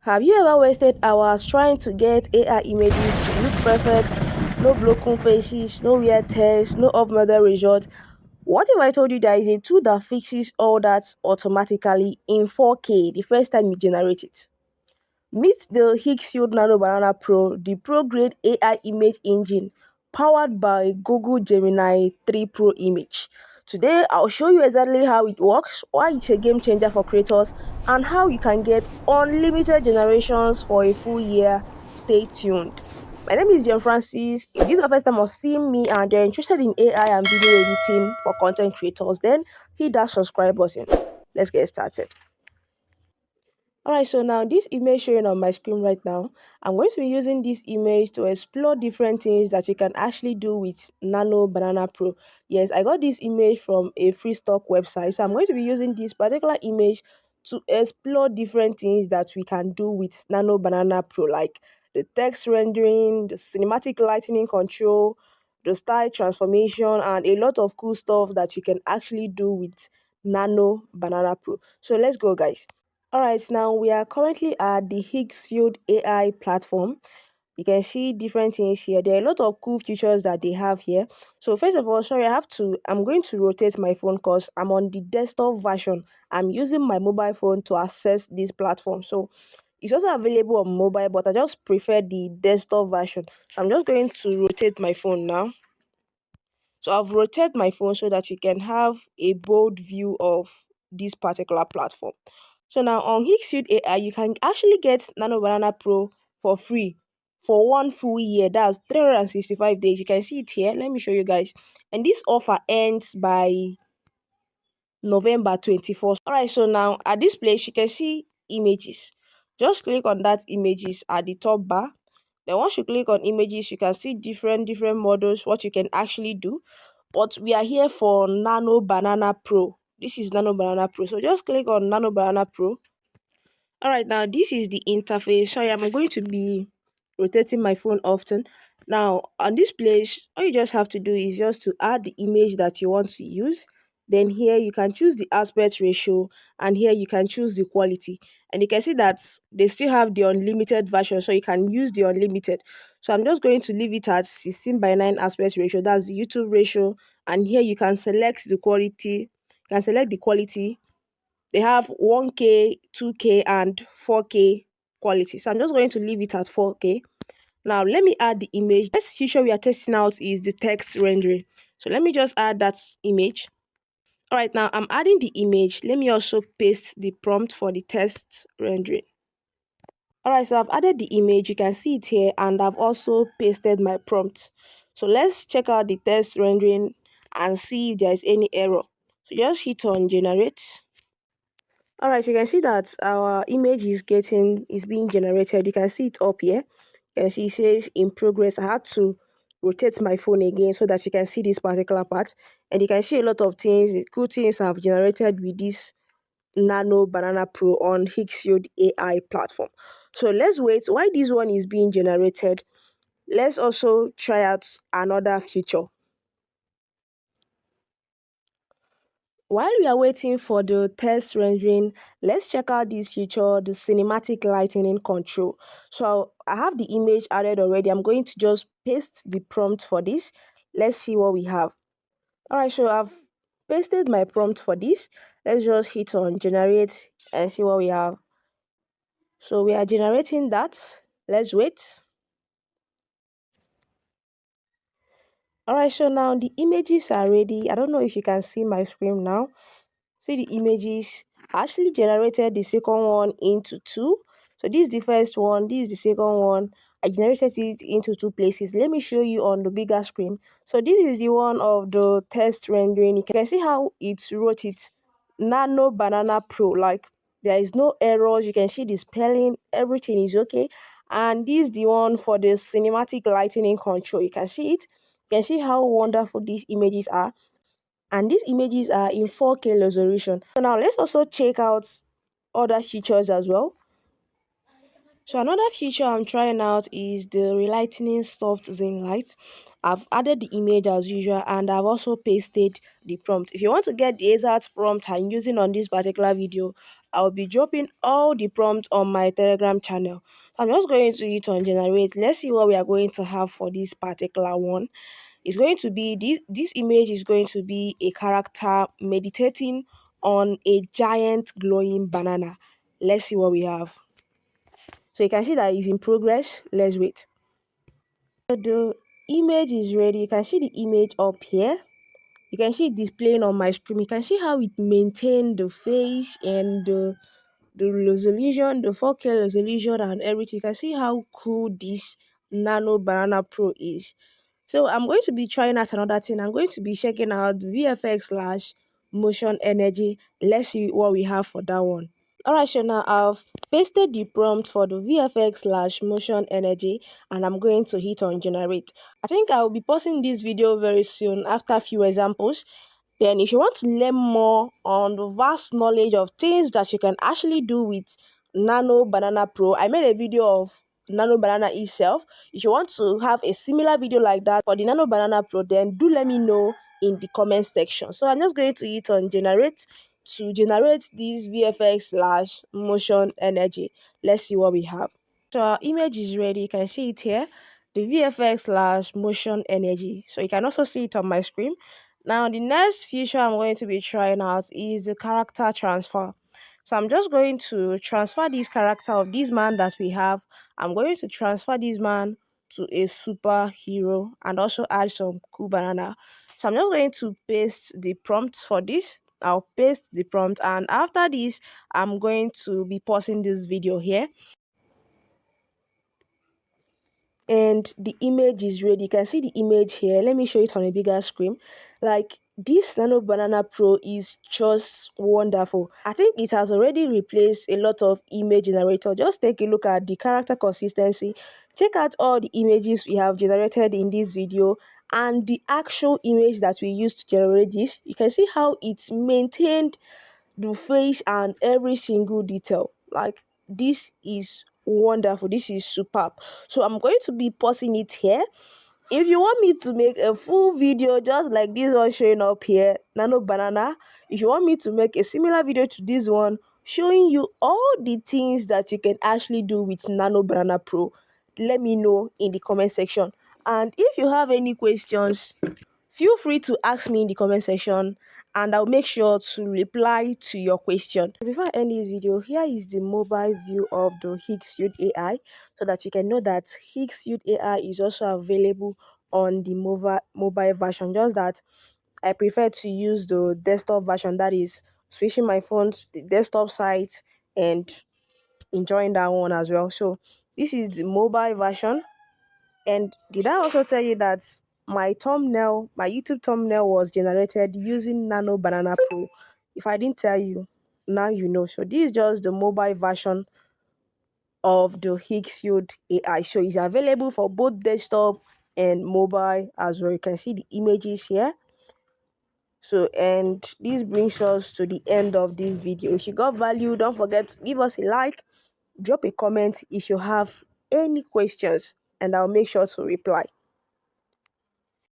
Have you ever wasted hours trying to get AI images to look perfect? No broken faces, no weird text, no off-model result. What if I told you there is a tool that fixes all that automatically in 4K the first time you generate it? Meet the Higgsfield Nano Banana Pro, the pro-grade AI image engine powered by Google Gemini 3 Pro Image. Today, I'll show you exactly how it works, why it's a game changer for creators, and how you can get unlimited generations for a full year. Stay tuned. My name is John Francis. If this is the first time of seeing me and you're interested in AI and video editing for content creators, then hit that subscribe button. Let's get started. Alright, so now this image showing on my screen right now, I'm going to be using this image to explore different things that you can actually do with Nano Banana Pro. Yes, I got this image from a free stock website, so I'm going to be using this particular image to explore different things that we can do with Nano Banana Pro, like the text rendering, the cinematic lighting control, the style transformation, and a lot of cool stuff that you can actually do with Nano Banana Pro. So let's go, guys. All right, now we are currently at the Higgsfield AI platform. You can see different things here. There are a lot of cool features that they have here. So first of all, sorry, I'm going to rotate my phone because I'm on the desktop version. I'm using my mobile phone to access this platform. So it's also available on mobile, but I just prefer the desktop version. So I'm just going to rotate my phone now. So I've rotated my phone so that you can have a bold view of this particular platform. So now on Higgsfield AI, you can actually get Nano Banana Pro for free for one full year. That's 365 days. You can see it here. Let me show you guys. And this offer ends by November 21st. Alright, so now at this place, you can see images. Just click on that images at the top bar. Then once you click on images, you can see different models, what you can actually do. But we are here for Nano Banana Pro. This is Nano Banana Pro. So just click on Nano Banana Pro. Alright, now this is the interface. Sorry, I'm going to be rotating my phone often. Now on this place, all you just have to do is just to add the image that you want to use. Then here you can choose the aspect ratio, and here you can choose the quality. And you can see that they still have the unlimited version, so you can use the unlimited. So I'm just going to leave it at 16:9 aspect ratio. That's the YouTube ratio. And here you can select the quality. You can select the quality. They have 1K, 2K, and 4K quality. So I'm just going to leave it at 4K. Now let me add the image. This feature we are testing out is the text rendering. So let me just add that image. All right, now I'm adding the image. Let me also paste the prompt for the text rendering. All right, so I've added the image. You can see it here, and I've also pasted my prompt. So let's check out the text rendering and see if there's any error. So just hit on generate. All right, so you can see that our image is being generated. You can see it up here. You can see it says in progress. I had to rotate my phone again so that you can see this particular part, and you can see a lot of things, cool things I've generated with this Nano Banana Pro on Higgsfield AI platform. So let's wait while this one is being generated. Let's also try out another feature. While we are waiting for the test rendering, let's check out this feature, the cinematic lighting control. So I have the image added already. I'm going to just paste the prompt for this. Let's see what we have. All right, so I've pasted my prompt for this. Let's just hit on generate and see what we have. So we are generating that. Let's wait. All right, so now the images are ready. I don't know if you can see my screen now. See the images. I actually generated the second one into two. So this is the first one, this is the second one. I generated it into two places. Let me show you on the bigger screen. So this is the one of the test rendering. You can see how it wrote it, Nano Banana Pro. Like there is no errors. You can see the spelling, everything is okay. And this is the one for the cinematic lighting control. You can see it. You can see how wonderful these images are, and these images are in 4K resolution. So now let's also check out other features as well. So another feature I'm trying out is the Relightening Soft Zen Light. I've added the image as usual, and I've also pasted the prompt. If you want to get the exact prompt I'm using on this particular video, I'll be dropping all the prompts on my Telegram channel. I'm just going to hit on generate. Let's see what we are going to have for this particular one. It's going to be this image is going to be a character meditating on a giant glowing banana. Let's see what we have. So you can see that it's in progress. Let's wait. So the image is ready. You can see the image up here. You can see it displaying on my screen. You can see how it maintained the face and the resolution, the 4K resolution and everything. You can see how cool this Nano Banana Pro is. So I'm going to be trying out another thing. I'm going to be checking out VFX slash motion energy. Let's see what we have for that one. Alright, so now I've pasted the prompt for the VFX slash motion energy and I'm going to hit on generate. I think I'll be posting this video very soon after a few examples. Then if you want to learn more on the vast knowledge of things that you can actually do with Nano Banana Pro, I made a video of Nano Banana itself. If you want to have a similar video like that for the Nano Banana Pro, then do let me know in the comment section. So I'm just going to hit on generate to generate this VFX slash motion energy. Let's see what we have. So our image is ready. You can see it here, the VFX slash motion energy. So you can also see it on my screen. Now the next feature I'm going to be trying out is the character transfer. So I'm just going to transfer this character of this man that we have. I'm going to transfer this man to a superhero and also add some cool banana. So I'm just going to paste the prompt for this. I'll paste the prompt, and after this I'm going to be pausing this video here. And the image is ready. You can see the image here. Let me show it on a bigger screen. Like, this Nano Banana Pro is just wonderful. I think it has already replaced a lot of image generator. Just take a look at the character consistency. Check out all the images we have generated in this video and the actual image that we used to generate this. You can see how it's maintained the face and every single detail. Like, this is wonderful, this is superb. So I'm going to be pausing it here. If you want me to make a full video just like this one showing up here, Nano Banana, if you want me to make a similar video to this one showing you all the things that you can actually do with Nano Banana Pro, let me know in the comment section. And if you have any questions, feel free to ask me in the comment section and I'll make sure to reply to your question. Before I end this video, here is the mobile view of the Higgsfield AI so that you can know that Higgsfield AI is also available on the mobile version. Just that I prefer to use the desktop version, that is switching my phone to the desktop site and enjoying that one as well. So this is the mobile version. And did I also tell you that my thumbnail, my YouTube thumbnail was generated using Nano Banana Pro? If I didn't tell you, now you know. So this is just the mobile version of the Higgsfield AI. So it's available for both desktop and mobile as well. You can see the images here. So, and this brings us to the end of this video. If you got value, don't forget to give us a like, drop a comment if you have any questions, and I'll make sure to reply.